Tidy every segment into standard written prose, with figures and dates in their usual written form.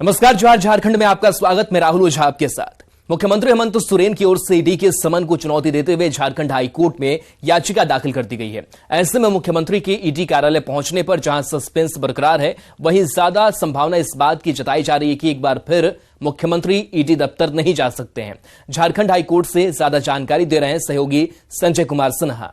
नमस्कार, जोहार। झारखंड में आपका स्वागत। मैं राहुल ओझा आपके साथ। मुख्यमंत्री हेमंत सोरेन की ओर से ईडी के समन को चुनौती देते हुए झारखंड हाईकोर्ट में याचिका दाखिल कर दी गई है। ऐसे में मुख्यमंत्री के ईडी कार्यालय पहुंचने पर जहां सस्पेंस बरकरार है, वहीं ज्यादा संभावना इस बात की जताई जा रही है कि एक बार फिर मुख्यमंत्री ईडी दफ्तर नहीं जा सकते हैं। झारखंड हाईकोर्ट से ज्यादा जानकारी दे रहे हैं सहयोगी संजय कुमार सिन्हा।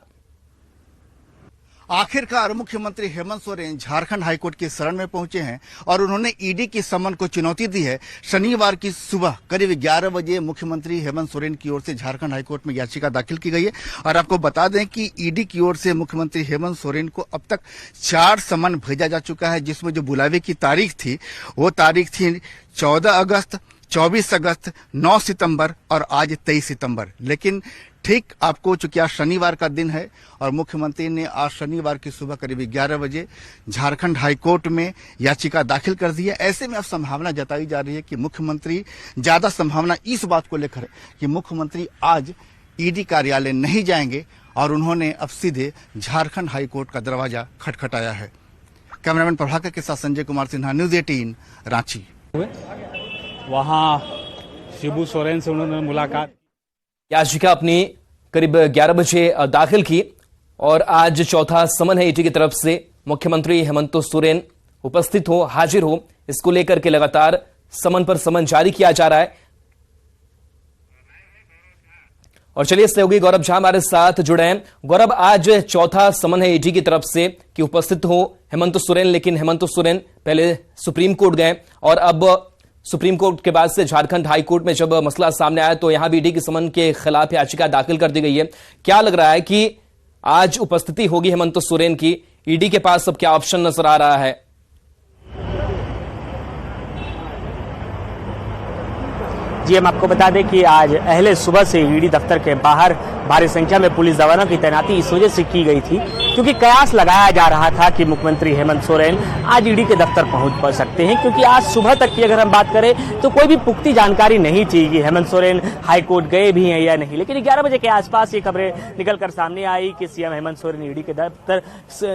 आखिरकार मुख्यमंत्री हेमंत सोरेन झारखंड हाईकोर्ट की शरण में पहुंचे हैं और उन्होंने ईडी की समन को चुनौती दी है। शनिवार की सुबह करीब 11 बजे मुख्यमंत्री हेमंत सोरेन की ओर से झारखंड हाईकोर्ट में याचिका दाखिल की गई है और आपको बता दें कि ईडी की ओर से मुख्यमंत्री हेमंत सोरेन को अब तक 4 समन भेजा जा चुका है, जिसमें जो बुलावे की तारीख थी वो तारीख थी 14 अगस्त, 24 अगस्त, 9 सितंबर और आज 23 सितंबर। लेकिन ठीक आपको चूंकि आज शनिवार का दिन है और मुख्यमंत्री ने आज शनिवार की सुबह करीब 11 बजे झारखंड हाईकोर्ट में याचिका दाखिल कर दी है। ऐसे में अब संभावना जताई जा रही है कि मुख्यमंत्री, ज्यादा संभावना इस बात को लेकर है कि मुख्यमंत्री आज ईडी कार्यालय नहीं जाएंगे और उन्होंने अब सीधे झारखंड हाईकोर्ट का दरवाजा खटखटाया है। कैमरामैन प्रभाकर के साथ संजय कुमार सिन्हा, न्यूज 18 रांची। वहां शिबू सोरेन से उन्होंने मुलाकात, याचिका अपनी करीब 11 बजे दाखिल की और आज चौथा समन है ईडी की तरफ से। मुख्यमंत्री हेमंत सोरेन उपस्थित हो, हाजिर हो, इसको लेकर के लगातार समन पर समन जारी किया जा रहा है। और चलिए सहयोगी गौरव झा हमारे साथ जुड़े हैं। गौरव, आज चौथा समन है ईडी की तरफ से कि उपस्थित हो हेमंत सोरेन, लेकिन हेमंत सोरेन पहले सुप्रीम कोर्ट गए और अब सुप्रीम कोर्ट के बाद से झारखंड हाई कोर्ट में जब मसला सामने आया तो यहां भी ईडी के समन के खिलाफ याचिका दाखिल कर दी गई है। क्या लग रहा है कि आज उपस्थिति होगी हेमंत सोरेन की, ईडी के पास अब क्या ऑप्शन नजर आ रहा है? जी, हम आपको बता दें कि आज अहले सुबह से ईडी दफ्तर के बाहर भारी संख्या में पुलिस जवानों की तैनाती इस वजह से की गई थी क्योंकि कयास लगाया जा रहा था कि मुख्यमंत्री हेमंत सोरेन आज ईडी के दफ्तर पहुंच सकते हैं, क्योंकि आज सुबह तक की अगर हम बात करें तो कोई भी पुख्ती जानकारी नहीं थी कि हेमंत सोरेन हाईकोर्ट गए भी हैं या नहीं। लेकिन 11 बजे के आसपास ये खबरें निकलकर सामने आई कि सीएम हेमंत सोरेन ईडी के दफ्तर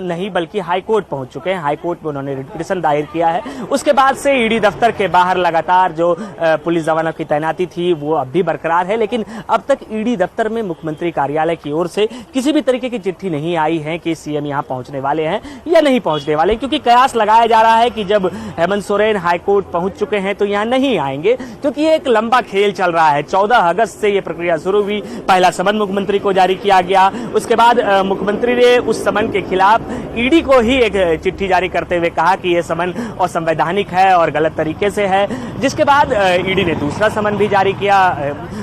नहीं बल्कि हाईकोर्ट पहुंच चुके हैं। हाईकोर्ट में उन्होंने पिटीशन दायर किया है। उसके बाद से ईडी दफ्तर के बाहर लगातार जो पुलिस जवानों की तैनाती थी वो अब भी बरकरार है, लेकिन अब तक ईडी दफ्तर में मुख्यमंत्री कार्यालय की ओर से किसी भी तरीके की चिट्ठी नहीं आई है कि सीएम यहां पहुंचने वाले हैं या नहीं पहुंचने वाले, क्योंकि कयास लगाया जा रहा है कि जब हेमंत सोरेन हाईकोर्ट पहुंच चुके हैं तो यहां नहीं आएंगे, क्योंकि एक लंबा खेल चल रहा है। 14 अगस्त से यह प्रक्रिया शुरू हुई। पहला समन मुख्यमंत्री को जारी किया गया, उसके बाद मुख्यमंत्री ने उस समन के खिलाफ ईडी को ही एक चिट्ठी जारी करते हुए कहा कि यह समन असंवैधानिक है और गलत तरीके से है, जिसके बाद ईडी ने दूसरा समन भी जारी किया।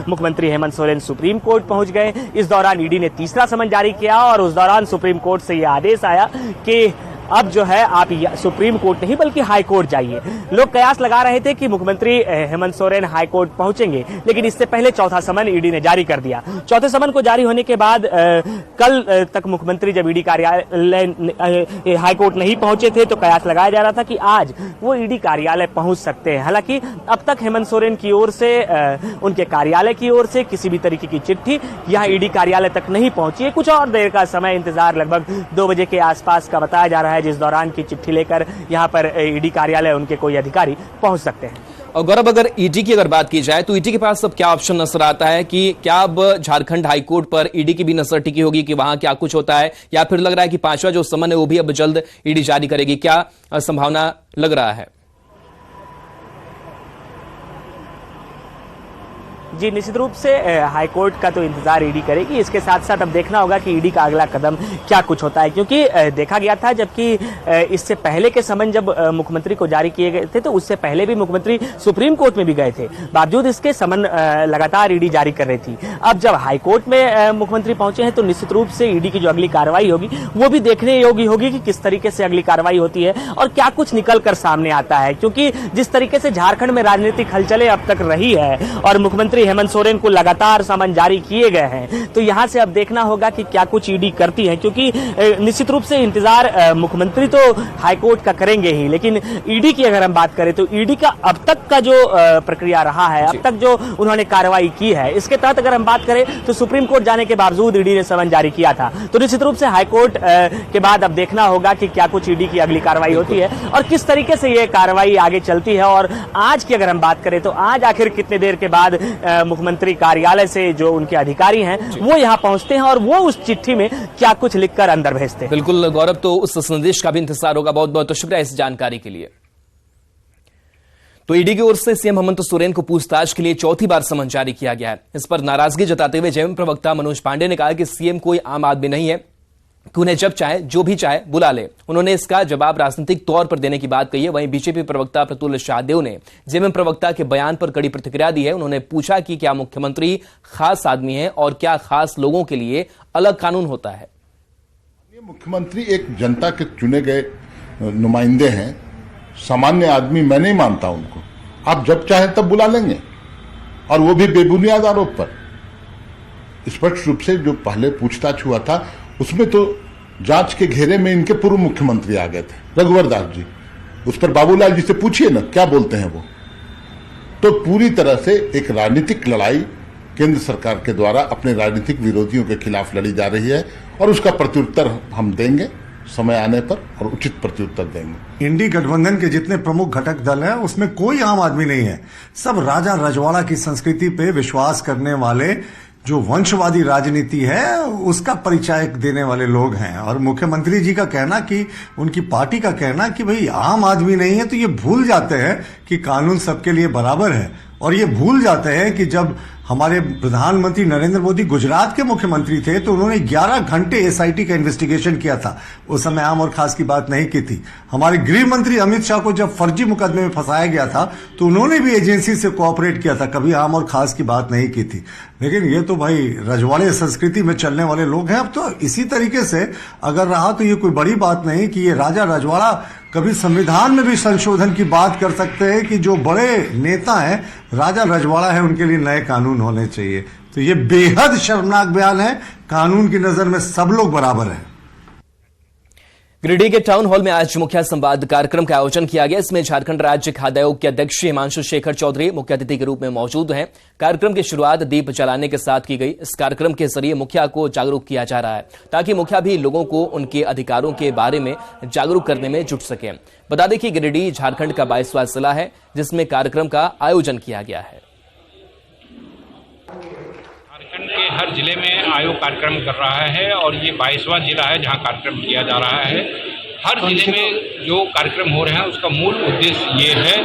मुख्यमंत्री हेमंत सोरेन सुप्रीम कोर्ट पहुंच गए। इस दौरान ईडी ने तीसरा समन जारी किया और उस दौरान सुप्रीम कोर्ट से यह आदेश आया कि अब जो है आप सुप्रीम कोर्ट नहीं बल्कि हाई कोर्ट जाइए। लोग कयास लगा रहे थे कि मुख्यमंत्री हेमंत सोरेन हाई कोर्ट पहुंचेंगे, लेकिन इससे पहले चौथा समन ईडी ने जारी कर दिया। चौथे समन को जारी होने के बाद कल तक मुख्यमंत्री जब ईडी कार्यालय हाई कोर्ट नहीं पहुंचे थे तो कयास लगाया जा रहा था कि आज वो ईडी कार्यालय पहुंच सकते हैं। हालांकि अब तक हेमंत सोरेन की ओर से, उनके कार्यालय की ओर से किसी भी तरीके की चिट्ठी यहाँ ईडी कार्यालय तक नहीं पहुंची है। कुछ और देर का समय इंतजार लगभग 2 बजे के आसपास का बताया जा रहा है, जिस दौरान की चिट्ठी लेकर यहां पर ईडी कार्यालय उनके कोई अधिकारी पहुंच सकते हैं। और गौरव, अगर ईडी की अगर बात की जाए तो ईडी के पास अब क्या ऑप्शन नजर आता है कि क्या अब झारखंड हाईकोर्ट पर ईडी की भी नजर टिकी होगी कि वहां क्या कुछ होता है, या फिर लग रहा है कि 5वां जो समन है वो भी अब जल्द ईडी जारी करेगी? क्या संभावना लग रहा है? जी, निश्चित रूप से हाईकोर्ट का तो इंतजार ईडी करेगी। इसके साथ साथ अब देखना होगा कि ईडी का अगला कदम क्या कुछ होता है, क्योंकि देखा गया था जबकि इससे पहले के समन जब मुख्यमंत्री को जारी किए गए थे तो उससे पहले भी मुख्यमंत्री सुप्रीम कोर्ट में भी गए थे, बावजूद इसके समन लगातार ईडी जारी कर रही थी। अब जब हाईकोर्ट में मुख्यमंत्री पहुंचे हैं तो निश्चित रूप से ईडी की जो अगली कार्रवाई होगी वो भी देखने योग्य होगी कि किस तरीके से अगली कार्रवाई होती है और क्या कुछ निकल कर सामने आता है, क्योंकि जिस तरीके से झारखंड में राजनीतिक हलचलें अब तक रही है और मुख्यमंत्री हेमंत सोरेन को लगातार समन जारी किए गए हैं। तो यहां से अब देखना होगा कि क्या कुछ ईडी करती है, क्योंकि निश्चित रूप से इंतजार मुख्यमंत्री तो हाईकोर्ट का करेंगे ही, लेकिन ईडी की अगर हम बात करें तो ईडी का अब तक का जो प्रक्रिया रहा है, अब तक जो उन्होंने कार्रवाई की है, इसके तहत अगर हम बात करें तो सुप्रीम कोर्ट जाने के बावजूद ईडी ने समन जारी किया था। तो निश्चित रूप से हाईकोर्ट के बाद अब देखना होगा कि क्या कुछ ईडी की अगली कार्रवाई होती है और किस तरीके से ये कार्रवाई आगे चलती है। और आज की अगर हम बात करें तो आज आखिर कितने देर के बाद मुख्यमंत्री कार्यालय से जो उनके अधिकारी हैं वो यहां पहुंचते हैं और वो उस चिट्ठी में क्या कुछ लिखकर अंदर भेजते हैं। बिल्कुल गौरव, तो उस संदेश का भी इंतजार होगा। बहुत बहुत शुक्रिया इस जानकारी के लिए। तो ईडी की ओर से सीएम हेमंत सोरेन को पूछताछ के लिए चौथी बार समन जारी किया गया है। इस पर नाराजगी जताते हुए जेएमएम प्रवक्ता मनोज पांडे ने कहा कि सीएम कोई आम आदमी नहीं है कि उन्हें जब चाहे जो भी चाहे बुला ले। उन्होंने इसका जवाब राजनीतिक तौर पर देने की बात कही है। वहीं बीजेपी प्रवक्ता प्रतुल शाहदेव ने जेएमएम प्रवक्ता के बयान पर कड़ी प्रतिक्रिया दी है। उन्होंने पूछा कि क्या मुख्यमंत्री खास आदमी है और क्या खास लोगों के लिए अलग कानून होता है। मुख्यमंत्री एक जनता के चुने गए नुमाइंदे हैं, सामान्य आदमी मैं नहीं मानता उनको। आप जब चाहे तब बुला लेंगे, और वो भी बेबुनियाद आरोप पर। स्पष्ट रूप से जो पहले पूछताछ हुआ था उसमें तो जांच के घेरे में इनके पूर्व मुख्यमंत्री आ गए थे, रघुवर दास जी। उस पर बाबूलाल जी से पूछिए ना क्या बोलते हैं वो। तो पूरी तरह से एक राजनीतिक लड़ाई केंद्र सरकार के द्वारा अपने राजनीतिक विरोधियों के खिलाफ लड़ी जा रही है, और उसका प्रत्युत्तर हम देंगे समय आने पर, और उचित प्रत्युत्तर देंगे। इंडी गठबंधन के जितने प्रमुख घटक दल हैं उसमें कोई आम आदमी नहीं है। सब राजा रजवाड़ा की संस्कृति पे विश्वास करने वाले, जो वंशवादी राजनीति है उसका परिचय देने वाले लोग हैं। और मुख्यमंत्री जी का कहना कि उनकी पार्टी का कहना कि भाई आम आदमी नहीं है, तो ये भूल जाते हैं कि कानून सबके लिए बराबर है। और ये भूल जाते हैं कि जब हमारे प्रधानमंत्री नरेंद्र मोदी गुजरात के मुख्यमंत्री थे तो उन्होंने 11 घंटे एसआईटी का इन्वेस्टिगेशन किया था। उस समय आम और खास की बात नहीं की थी। हमारे गृह मंत्री अमित शाह को जब फर्जी मुकदमे में फंसाया गया था तो उन्होंने भी एजेंसी से कोऑपरेट किया था, कभी आम और खास की बात नहीं की थी। लेकिन ये तो भाई रजवाड़े संस्कृति में चलने वाले लोग हैं। अब तो इसी तरीके से अगर रहा तो ये कोई बड़ी बात नहीं कि ये राजा रजवाड़ा कभी संविधान में भी संशोधन की बात कर सकते हैं कि जो बड़े नेता हैं राजा रजवाड़ा है उनके लिए नए कानून होने चाहिए। तो ये बेहद शर्मनाक बयान है। कानून की नजर में सब लोग बराबर हैं। गिरिडीह के टाउन हॉल में आज मुख्य संवाद कार्यक्रम का आयोजन किया गया। इसमें झारखंड राज्य खाद्य आयोग के अध्यक्ष हिमांशु शेखर चौधरी मुख्य अतिथि के रूप में मौजूद हैं। कार्यक्रम की शुरुआत दीप जलाने के साथ की गई। इस कार्यक्रम के जरिए मुखिया को जागरूक किया जा रहा है ताकि मुखिया भी लोगों को उनके अधिकारों के बारे में जागरूक करने में जुट सके। बता दें कि गिरिडीह झारखंड का 22वां जिला है जिसमें कार्यक्रम का आयोजन किया गया है। झारखंड के हर जिले में आयोग कार्यक्रम कर रहा है और ये 22वां जिला है जहां कार्यक्रम किया जा रहा है। हर जिले में जो कार्यक्रम हो रहे हैं उसका मूल उद्देश्य ये है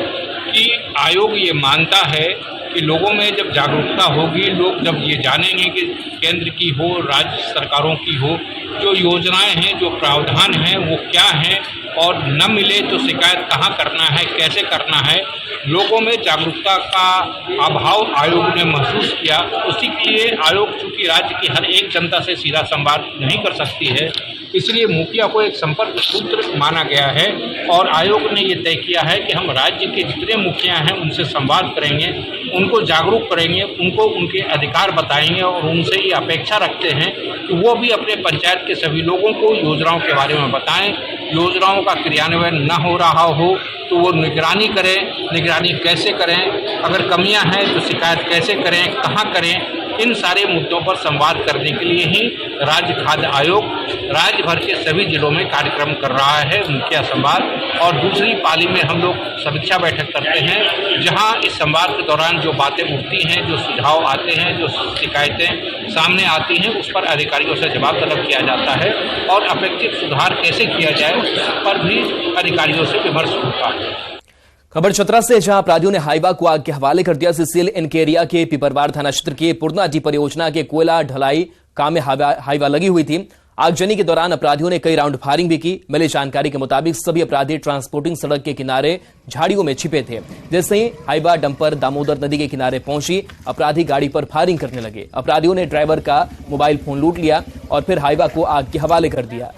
कि आयोग ये मानता है कि लोगों में जब जागरूकता होगी, लोग जब ये जानेंगे कि केंद्र की हो राज्य सरकारों की हो जो योजनाएं हैं, जो प्रावधान हैं वो क्या हैं, और न मिले तो शिकायत कहाँ करना है, कैसे करना है। लोगों में जागरूकता का अभाव आयोग ने महसूस किया। उसी के लिए आयोग चूंकि राज्य की हर एक जनता से सीधा संवाद नहीं कर सकती है, इसलिए मुखिया को एक संपर्क सूत्र माना गया है और आयोग ने ये तय किया है कि हम राज्य के जितने मुखिया हैं उनसे संवाद करेंगे, उनको जागरूक करेंगे, उनको उनके अधिकार बताएंगे और उनसे ये अपेक्षा रखते हैं कि वो भी अपने पंचायत के सभी लोगों को योजनाओं के बारे में बताएं। योजनाओं का क्रियान्वयन न हो रहा हो तो वो निगरानी करें, निगरानी कैसे करें, अगर कमियां हैं तो शिकायत कैसे करें, कहां करें। इन सारे मुद्दों पर संवाद करने के लिए ही राज्य खाद्य आयोग राज्य भर के सभी जिलों में कार्यक्रम कर रहा है, मुखिया संवाद। और दूसरी पाली में हम लोग समीक्षा बैठक करते हैं जहां इस संवाद के दौरान जो बातें उठती हैं, जो सुझाव आते हैं, जो शिकायतें सामने आती हैं, उस पर अधिकारियों से जवाब तलब किया जाता है और अपेक्षित सुधार कैसे किया जाए उस पर भी अधिकारियों से विमर्श होता है। खबर चतरा से, जहां अपराधियों ने हाईवा को आग के हवाले कर दिया। सीसीएल इनके एरिया के पिपरवार थाना क्षेत्र के पूर्णाजी परियोजना के कोयला ढलाई काम में हाईवा लगी हुई थी। आगजनी के दौरान अपराधियों ने कई राउंड फायरिंग भी की। मिली जानकारी के मुताबिक सभी अपराधी ट्रांसपोर्टिंग सड़क के किनारे झाड़ियों में छिपे थे। जैसे ही हाईवा डंपर दामोदर नदी के किनारे पहुंची, अपराधी गाड़ी पर फायरिंग करने लगे। अपराधियों ने ड्राइवर का मोबाइल फोन लूट लिया और फिर हाईवा को आग के हवाले कर दिया।